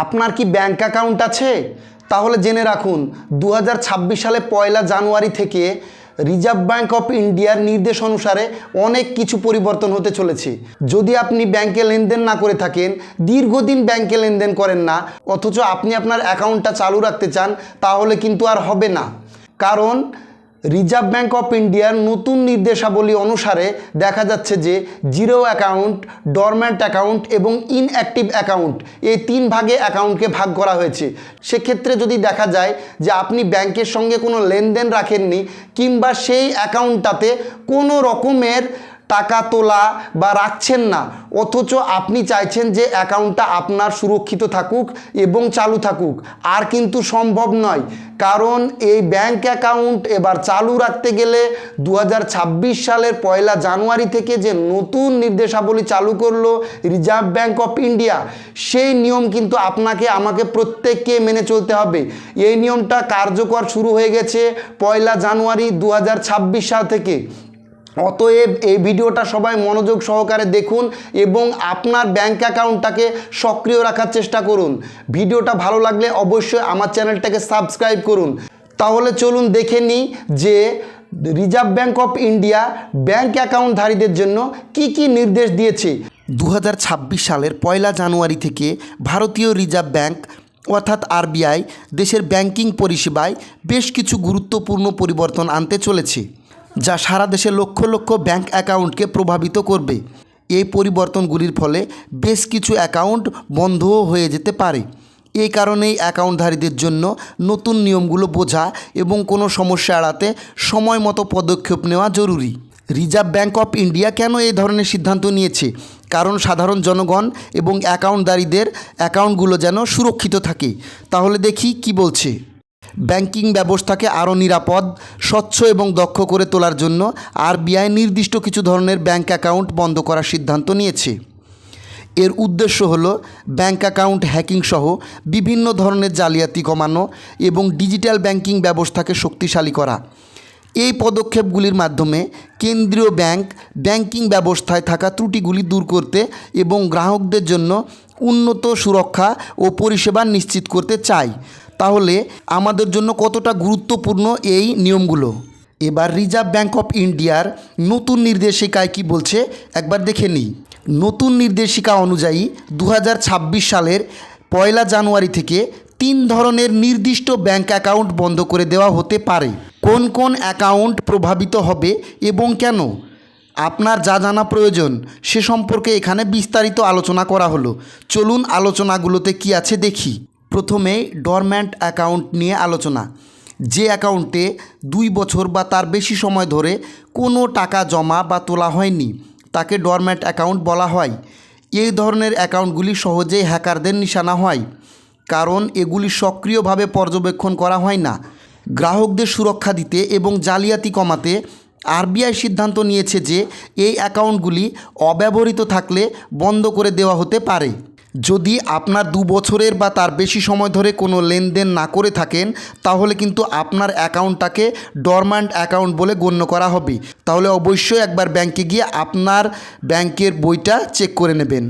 আপনার কি bank account আছে? তাহলে জেনে রাখুন 2026 সালে 1 জানুয়ারি থেকে রিজার্ভ ব্যাঙ্ক অফ ইন্ডিয়ার নির্দেশ অনুসারে অনেক কিছু পরিবর্তন হতে চলেছে। যদি আপনি ব্যাংকে লেনদেন না করে থাকেন, দীর্ঘদিন ব্যাংকে লেনদেন করেন না, অথচ আপনি আপনার অ্যাকাউন্টটা চালু রাখতে চান, তাহলে কিন্তু আর হবে না। কারণ রিজার্ভ ব্যাঙ্ক অফ ইন্ডিয়ার নতুন নির্দেশাবলী অনুসারে দেখা যাচ্ছে যে জিরো অ্যাকাউন্ট, ডরম্যান্ট অ্যাকাউন্ট এবং ইনঅ্যাক্টিভ অ্যাকাউন্ট, এই 3 ভাগে অ্যাকাউন্টকে ভাগ করা হয়েছে। সেক্ষেত্রে যদি দেখা যায় যে আপনি ব্যাংকের সঙ্গে কোনো লেনদেন রাখেননি কিংবা সেই অ্যাকাউন্টটাতে কোনো রকমের টাকা তোলা বা রাখছেন না, অথচ আপনি চাইছেন যে অ্যাকাউন্টটা আপনার সুরক্ষিত থাকুক এবং চালু থাকুক, আর কিন্তু সম্ভব নয়। কারণ এই ব্যাংক অ্যাকাউন্ট এবার চালু রাখতে গেলে 2026 সালের 1 জানুয়ারি থেকে যে নতুন নির্দেশাবলী চালু করলো রিজার্ভ ব্যাঙ্ক অফ ইন্ডিয়া, সেই নিয়ম কিন্তু আপনাকে আমাকে প্রত্যেককে মেনে চলতে হবে। এই নিয়মটা কার্যকর শুরু হয়ে গেছে 1 জানুয়ারি 2026 সাল থেকে। অতএব এই ভিডিওটা সবাই মনোযোগ সহকারে দেখুন এবং আপনার ব্যাংক অ্যাকাউন্টটাকে সক্রিয় রাখার চেষ্টা করুন। ভিডিওটা ভালো লাগলে অবশ্যই আমার চ্যানেলটাকে সাবস্ক্রাইব করুন। তাহলে চলুন দেখে নিই যে Reserve Bank of India bank অ্যাকাউন্টধারীদের জন্য কি নির্দেশ দিয়েছে। 2026 সালের 1 জানুয়ারি থেকে ভারতীয় রিজার্ভ ব্যাঙ্ক অর্থাৎ আরবিআই দেশের ব্যাংকিং পরিষেবায় বেশ কিছু গুরুত্বপূর্ণ পরিবর্তন আনতে চলেছে, যা সারা দেশে লক্ষ লক্ষ ব্যাংক অ্যাকাউন্টকে প্রভাবিত করবে। এই পরিবর্তনগুলির ফলে বেশ কিছু অ্যাকাউন্ট বন্ধও হয়ে যেতে পারে। এই কারণেই অ্যাকাউন্টধারীদের জন্য নতুন নিয়মগুলো বোঝা এবং কোনো সমস্যা এড়াতে সময় মতো পদক্ষেপ নেওয়া জরুরি। রিজার্ভ ব্যাঙ্ক অফ ইন্ডিয়া কেন এই ধরনের সিদ্ধান্ত নিয়েছে? কারণ সাধারণ জনগণ এবং অ্যাকাউন্টধারীদের অ্যাকাউন্টগুলো যেন সুরক্ষিত থাকে। তাহলে দেখি কি বলছে। ব্যাংকিং ব্যবস্থাকে আরও নিরাপদ, স্বচ্ছ এবং দক্ষ করে তোলার জন্য আরবিআই নির্দিষ্ট কিছু ধরনের ব্যাংক অ্যাকাউন্ট বন্ধ করার সিদ্ধান্ত নিয়েছে। এর উদ্দেশ্য হলো ব্যাংক অ্যাকাউন্ট হ্যাকিং সহ বিভিন্ন ধরনের জালিয়াতি কমানো এবং ডিজিটাল ব্যাংকিং ব্যবস্থাকে শক্তিশালী করা। এই পদক্ষেপগুলির মাধ্যমে কেন্দ্রীয় ব্যাংক ব্যাংকিং ব্যবস্থায় থাকা ত্রুটিগুলি দূর করতে এবং গ্রাহকদের জন্য উন্নত সুরক্ষা ও পরিষেবা নিশ্চিত করতে চায়। তাহলে আমাদের জন্য কতটা গুরুত্বপূর্ণ এই নিয়মগুলো। এবার রিজার্ভ ব্যাঙ্ক অফ ইন্ডিয়ার নতুন নির্দেশিকায় কি বলছে একবার দেখে নিই। নতুন নির্দেশিকা অনুযায়ী 2026 সালের 1 জানুয়ারি থেকে 3 ধরনের নির্দিষ্ট ব্যাঙ্ক অ্যাকাউন্ট বন্ধ করে দেওয়া হতে পারে। কোন কোন অ্যাকাউন্ট প্রভাবিত হবে এবং কেন, আপনার যা জানা প্রয়োজন সে সম্পর্কে এখানে বিস্তারিত আলোচনা করা হলো। চলুন আলোচনাগুলোতে কি আছে দেখি। প্রথমে ডরম্যান্ট অ্যাকাউন্ট নিয়ে আলোচনা। যে অ্যাকাউন্টে 2 বছর বা তার বেশি সময় ধরে কোনো টাকা জমা বা তোলা হয়নি তাকে ডরম্যান্ট অ্যাকাউন্ট বলা হয়। এই ধরনের অ্যাকাউন্টগুলি সহজেই হ্যাকারদের নিশানা হয়, কারণ এগুলি সক্রিয়ভাবে পর্যবেক্ষণ করা হয় না। গ্রাহকদের সুরক্ষা দিতে এবং জালিয়াতি কমাতে আরবিআই সিদ্ধান্ত নিয়েছে যে এই অ্যাকাউন্টগুলি অব্যবহৃত থাকলে বন্ধ করে দেওয়া হতে পারে। যদি আপনার 2 বছরের বা তার বেশি সময় ধরে কোনো লেনদেন না করে থাকেন, তাহলে কিন্তু আপনার অ্যাকাউন্টটাকে ডরম্যান্ট অ্যাকাউন্ট বলে গণ্য করা হবে। তাহলে অবশ্যই একবার ব্যাংকে গিয়ে আপনার ব্যাংকের বইটা চেক করে নেবেন।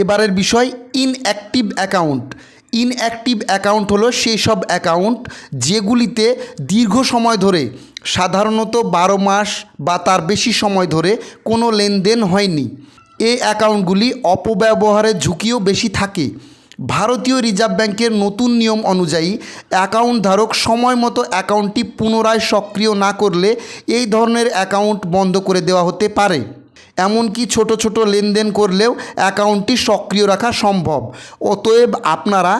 এবারের বিষয় ইনঅ্যাক্টিভ অ্যাকাউন্ট। ইনঅ্যাক্টিভ অ্যাকাউন্ট হলো সেই সব অ্যাকাউন্ট যেগুলিতে দীর্ঘ সময় ধরে, সাধারণত 12 মাস বা তার বেশি সময় ধরে কোনো লেনদেন হয়নি। এই অ্যাকাউন্টগুলি অপব্যবহারের ঝুঁকিও বেশি থাকে। ভারতীয় রিজার্ভ ব্যাংকের নতুন নিয়ম অনুযায়ী অ্যাকাউন্ট ধারক সময় মতো অ্যাকাউন্টটি পুনরায় সক্রিয় না করলে এই ধরনের অ্যাকাউন্ট বন্ধ করে দেওয়া হতে পারে। এমনকি ছোট ছোট লেনদেন করলেও অ্যাকাউন্টটি সক্রিয় রাখা সম্ভব। অতএব আপনারা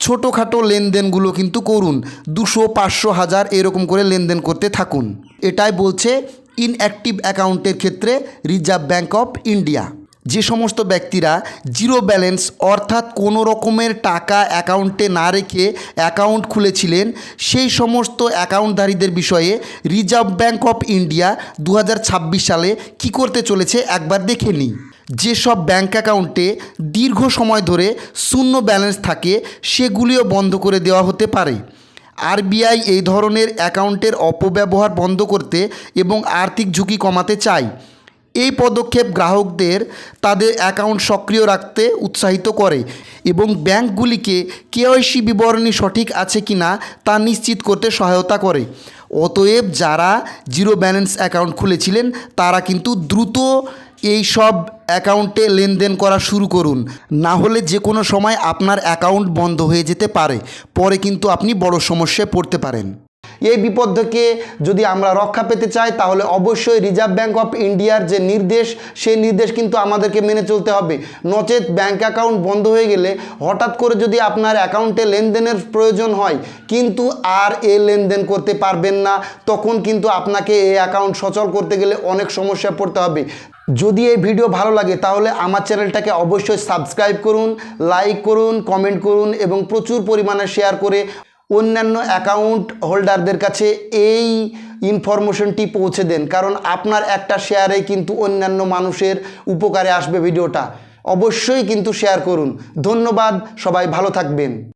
ছোটোখাটো লেনদেনগুলো কিন্তু করুন, 200, 500, 1000 এরকম করে লেনদেন করতে থাকুন। এটাই বলছে ইনঅ্যাক্টিভ অ্যাকাউন্টের ক্ষেত্রে রিজার্ভ ব্যাঙ্ক অফ ইন্ডিয়া। যে সমস্ত ব্যক্তিরা জিরো ব্যালেন্স অর্থাৎ কোনো রকমের টাকা অ্যাকাউন্টে না রেখে অ্যাকাউন্ট খুলেছিলেন, সেই সমস্ত অ্যাকাউন্টধারীদের বিষয়ে রিজার্ভ ব্যাঙ্ক অফ ইন্ডিয়া 2026 সালে কি করতে চলেছে একবার দেখে নিই। যেসব ব্যাঙ্ক অ্যাকাউন্টে দীর্ঘ সময় ধরে শূন্য ব্যালেন্স থাকে সেগুলিও বন্ধ করে দেওয়া হতে পারে। আরবিআই এই ধরনের অ্যাকাউন্টের অপব্যবহার বন্ধ করতে এবং আর্থিক ঝুঁকি কমাতে চায়। এই পদক্ষেপ গ্রাহকদের তাদের অ্যাকাউন্ট সক্রিয় রাখতে উৎসাহিত করে এবং ব্যাংকগুলিকে কেওয়াইসি বিবরণী সঠিক আছে কি না তা নিশ্চিত করতে সহায়তা করে। অতএব যারা জিরো ব্যালেন্স অ্যাকাউন্ট খুলেছিলেন তারা কিন্তু দ্রুত এই সব অ্যাকাউন্টে লেনদেন করা শুরু করুন, না হলে যে কোনো সময় আপনার অ্যাকাউন্ট বন্ধ হয়ে যেতে পারে, পরে কিন্তু আপনি বড় সমস্যায় পড়তে পারেন। এই বিপদ থেকে যদি আমরা রক্ষা পেতে চাই তাহলে অবশ্যই রিজার্ভ ব্যাঙ্ক অফ ইন্ডিয়ার যে নির্দেশ সেই নির্দেশ কিন্তু আমাদেরকে মেনে চলতে হবে। নচেত ব্যাঙ্ক অ্যাকাউন্ট বন্ধ হয়ে গেলে হঠাৎ করে যদি আপনার অ্যাকাউন্টে লেনদেনের প্রয়োজন হয় কিন্তু আর এ লেনদেন করতে পারবেন না, তখন কিন্তু আপনাকে এই অ্যাকাউন্ট সচল করতে গেলে অনেক সমস্যায় পড়তে হবে। যদি এই ভিডিও ভালো লাগে তাহলে আমার চ্যানেলটাকে অবশ্যই সাবস্ক্রাইব করুন, লাইক করুন, কমেন্ট করুন এবং প্রচুর পরিমাণে শেয়ার করে অন্যান্য অ্যাকাউন্ট হোল্ডারদের কাছে এই ইনফরমেশনটি পৌঁছে দেন, কারণ আপনার একটা শেয়ারে কিন্তু অন্যান্য মানুষের উপকারে আসবে ভিডিওটা। অবশ্যই কিন্তু শেয়ার করুন। ধন্যবাদ, সবাই ভালো থাকবেন।